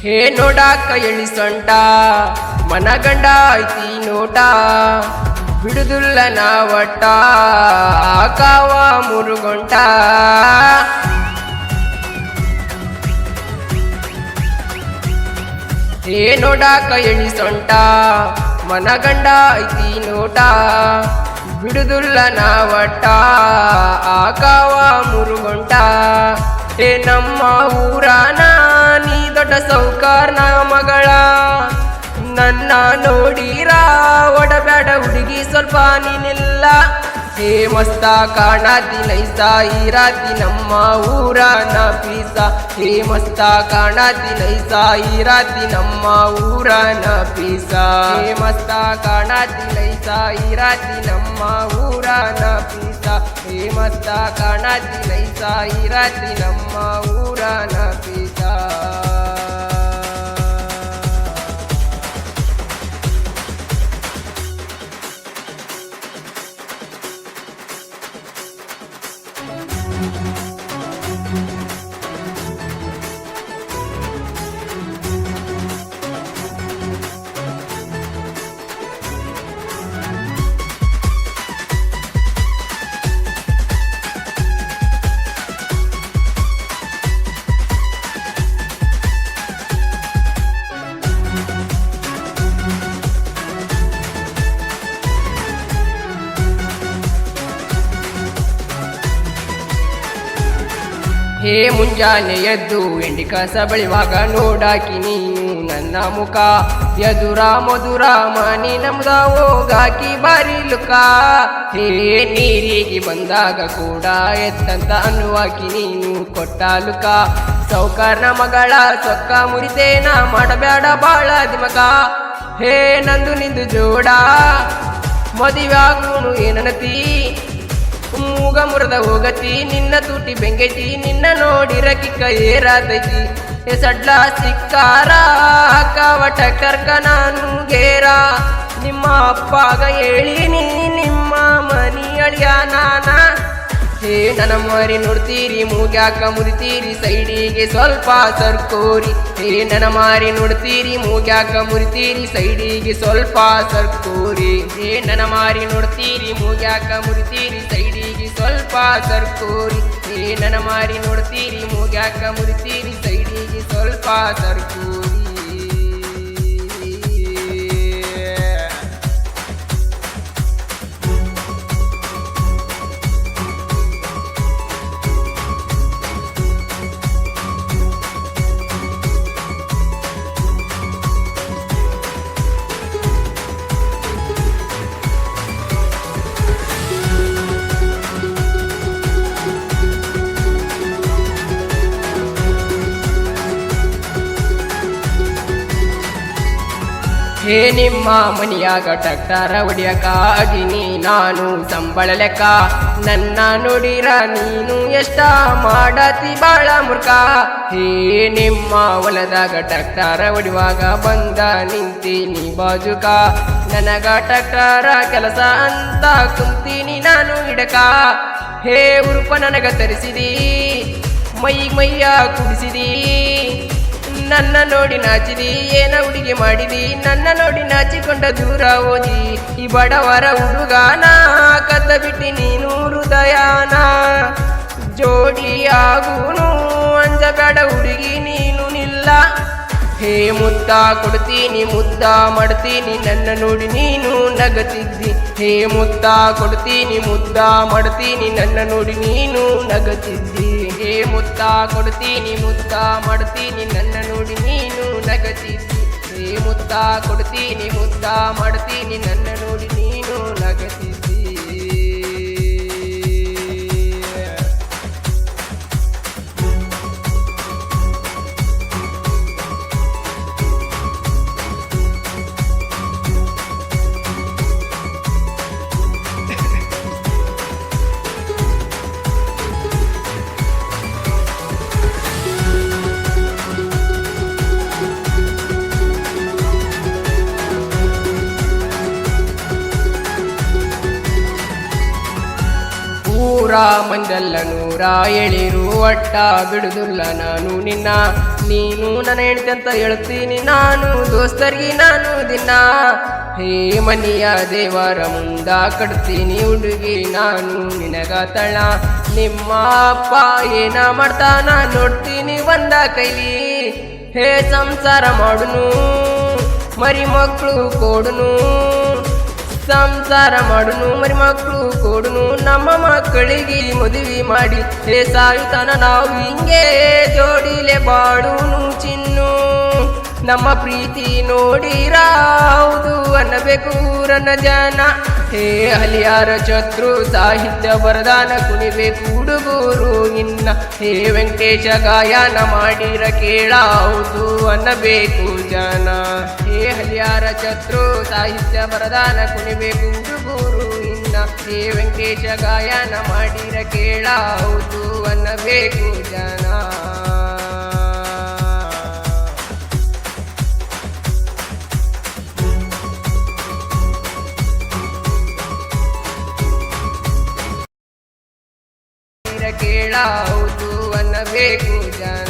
ಹೇ ನೋಡಾಕ ಎಳಿ ಸೊಂಟ ಮನಗಂಡ ಐತಿ ನೋಟ ಬಿಡುದುಲ್ಲ ನಾ ಒಟ್ಟ ಆಕಾವ ಮುರುಗೊಂಟ ಹೇ ನೋಡಾಕ ಎಳಿ ಸೊಂಟ ಮನಗಂಡ ಐತಿ ನೋಟ ಬಿಡುದುಲ್ಲ ನಾ ಒಟ್ಟ ಆಕಾವ ಮುರುಗೊಂಟ ಹೇ ನಮ್ಮ ಊರಾನ ನೀ ದೊಡ್ಡ ಸೌಕಾರ್ನ ಮಗಳ ನನ್ನ ನೋಡಿರ ಒಡಬ್ಯಾಡ ಹುಡುಗಿ ಸ್ವಲ್ಪ ನೀನಿಲ್ಲ ಹೇ ಮಸ್ತ ಕಾಣತಿ ನೈಸ ಈರಾತಿ ನಮ್ಮ ಊರನ ಪೀಸ ಹೇ ಮಸ್ತ ಕಾಣತಿ ನೈಸ ಈರಾತಿ ನಮ್ಮ ಊರನ ಪೀಸ ಹೇ ಮಸ್ತ ಕಾಣತಿ ನೈಸ ಈರಾತಿ ನಮ್ಮ ಊರನ ಪೀಸ ಹೇ ಮಸ್ತ ಕಾಣತಿ ನೈಸ ಈರಾತಿ ನಮ್ಮ ಊರನ ಪೀಸ ಹೇ ಮುಂಜಾನೆ ಎದ್ದು ಎಂಡಿ ಕಸ ಬಳಿವಾಗ ನೋಡಾಕಿ ನೀನು ನನ್ನ ಮುಖ ಎದುರ ಮಧುರ ಮನಿ ನಮ್ದ ಹೋಗಾಕಿ ಬಾರಿ ಲುಕ ಹೇ ನೀರಿಗೆ ಬಂದಾಗ ಕೂಡ ಎತ್ತಂತ ಅನ್ನುವಾಕಿ ನೀನು ಕೊಟ್ಟ ಲುಕ ಸೌಕರ್ನ ಮಗಳ ಸೊಕ್ಕ ಮುರಿತೇನ ಮಾಡಬೇಡ ಬಾಳ ದಿಮಕ ಹೇ ನಂದು ನಿಂದು ಜೋಡ ಮದುವೆ ಆಗುನು ಏನನತಿ ಮೂಗ ಮುರದ ಹೋಗತಿ ನಿನ್ನ ತೂಟಿ ಬೆಂಗೈತಿ ನಿನ್ನ ನೋಡಿರ ಕಿಕ್ಕ ಏರಾತೈತಿ ಹೇ ಸಡ್ಲ ಸಿಕ್ಕಾರ ಕವಟ ಕರ್ಕ ನಾನು ಗೇರ ನಿಮ್ಮ ಅಪ್ಪಾಗ ಹೇಳಿನಿ ನಿಮ್ಮ ಮನಿ ಅಳಿಯ ನಾನ ಹೇ ನನ್ನ ಮಾರಿ ನೋಡ್ತೀರಿ ಮೂಗ್ಯಾಕ ಮುರಿತೀರಿ ಸೈಡಿಗೆ ಸ್ವಲ್ಪ ಸರ್ಕೋರಿ ಹೇ ನನ್ನ ಮಾರಿ ನೋಡ್ತೀರಿ ಮೂಗ್ಯಾಕ ಮುರಿತೀರಿ ಸೈಡಿಗೆ ಸ್ವಲ್ಪ ಸರ್ಕೋರಿ ಹೇ ನನ್ನ ಮಾರಿ ನೋಡ್ತೀರಿ ಮೂಗ್ಯಾಕ ಮುರಿತೀರಿ ಸೈಡಿಗೆ ಸ್ವಲ್ಪ ಸರ್ಕೋರಿ ಹೇ ನನ್ನ ಮಾರಿ ನೋಡ್ತೀರಿ ಮೂಗ್ಯಾಕ ಮುರಿತೀರಿ ಸೈಡಿಗೆ ಸ್ವಲ್ಪ ಸರ್ಕೋರಿ ಹೇ ನಿಮ್ಮ ಮನಿಯಾಗ ಟ್ರ್ಯಾಕ್ಟರ ಹೊಡಿಯಕ ಅದಿನಿ ನಾನು ಸಂಬಳ ಲೆಕ್ಕ ನನ್ನ ನೋಡಿರ ನೀನು ಎಷ್ಟ ಮಾಡತಿ ಬಾಳ ಮುರ್ಕ ಹೇ ನಿಮ್ಮ ಹೊಲದಾಗ ಟ್ರ್ಯಾಕ್ಟರ ಹೊಡಿವಾಗ ಬಂದ ನಿಂತೀನಿ ಬಾಜುಕ ನನಗ ಟ್ರ್ಯಾಕ್ಟರ ಕೆಲಸ ಅಂತ ಕುಂತೀನಿ ನಾನು ಹಿಡಕ ಹೇ ಉರುಪ ನನಗ ತರಿಸಿದಿ ಮೈಯ ಕುಡಿಸಿದಿ ನನ್ನ ನೋಡಿ ನಾಚಿದಿ ಏನ ಹುಡುಗಿ ಮಾಡಿದಿ ನನ್ನ ನೋಡಿ ನಾಚಿಕೊಂಡ ದೂರ ಓದಿ ಈ ಬಡವರ ಹುಡುಗಾನ ಕದ್ದ ಬಿಟ್ಟಿ ನೀನು ಹೃದಯನ ಜೋಡಿ ಆಗುನು ಅಂಜಬೇಡ ಹುಡುಗಿ ನೀನು ನಿಲ್ಲ ಹೇ ಮುತ್ತ ಕೊಡ್ತೀನಿ ಮುದ್ದ ಮಾಡ್ತೀನಿ ನನ್ನ ನೋಡಿ ನೀನು ನಗತಿದ್ದಿ ಹೇ ಮುತ್ತ ಕೊಡ್ತೀನಿ ಮುದ್ದ ಮಾಡ್ತೀನಿ ನನ್ನ ನೋಡಿ ನೀನು ನಗತಿದ್ದಿ ಹೇ ಮುತ್ತ ಕೊಡ್ತೀನಿ ಮುದ್ದ ಮಾಡ್ತೀನಿ ನನ್ನ ನೋಡಿ ನೀನು ನಗತಿದ್ದಿ ಹೇ ಮುತ್ತ ಕೊಡ್ತೀನಿ ಮುದ್ದ ಮಾಡ್ತೀನಿ ನನ್ನ ನೋಡಿ ನೀನು ನಗತಿದ್ದಿ ಊರ ಮಂದಲ್ಲ ನೂರ ಎಳಿರು ಒಟ್ಟ ಬಿಡುದಿಲ್ಲ ನಾನು ನಿನ್ನ. ನೀನು ನನ್ನ ಹೆಂಡತಿ ಅಂತ ಹೇಳ್ತೀನಿ ನಾನು, ದೋಸ್ತರ್ಗಿ ನಾನು ದಿನ. ಹೇ ಮನಿಯ ದೇವರ ಮುಂದ ಕಟ್ತೀನಿ ಹುಡುಗಿ ನಾನು ನಿನಗ ತಳ. ನಿಮ್ಮ ಅಪ್ಪ ಏನ ಮಾಡ್ತಾನ ನೋಡ್ತೀನಿ ಒಂದ ಕೈಲಿ. ಹೇ ಸಂಸಾರ ಮಾಡುನು ಮರಿ ಮಕ್ಕಳು ಕೊಡುನು, ಸಂಸಾರ ಮಾಡುನು ಮರಿ ಮಕ್ಕಳು ಕೊಡುನು. ನಮ್ಮ ಮಕ್ಕಳಿಗೆ ಮದುವೆ ಮಾಡಿ ಹೇ ಸಾಯುತ್ತಾನ ನಾವು ಹಿಂಗೆ ಜೋಡಿಲೆ ಬಾಡುನು ಚಿನ್ನು. ನಮ್ಮ ಪ್ರೀತಿ ನೋಡಿರಾವುದು ಅನ್ನಬೇಕು ಊರನ ಜನ. ಹೇ ಹಲಿಯಾರ ಚತ್ರು ಸಾಹಿತ್ಯ ಬರದಾನ ಕುಣಿಬೇಕು ಹುಡುಗರು ಇನ್ನ. ಹೇ ವೆಂಕಟೇಶ ಗಾಯನ ಮಾಡಿರ ಕೇಳಾವುದು ಅನ್ನಬೇಕು ಜನ. ಹೇ ಹಲಿಯಾರ ಚತ್ರು ಸಾಹಿತ್ಯ ಬರದಾನ ಕುಣಿಬೇಕು ಹುಡುಗರು ಇನ್ನ. ಹೇ ವೆಂಕಟೇಶ ಗಾಯನ ಮಾಡಿರ ಕೇಳಾವುದು ಅನ್ನಬೇಕು ಜನ. ಕೇಳಾವುದು ಅನ್ನಬೇಕು ಜನ.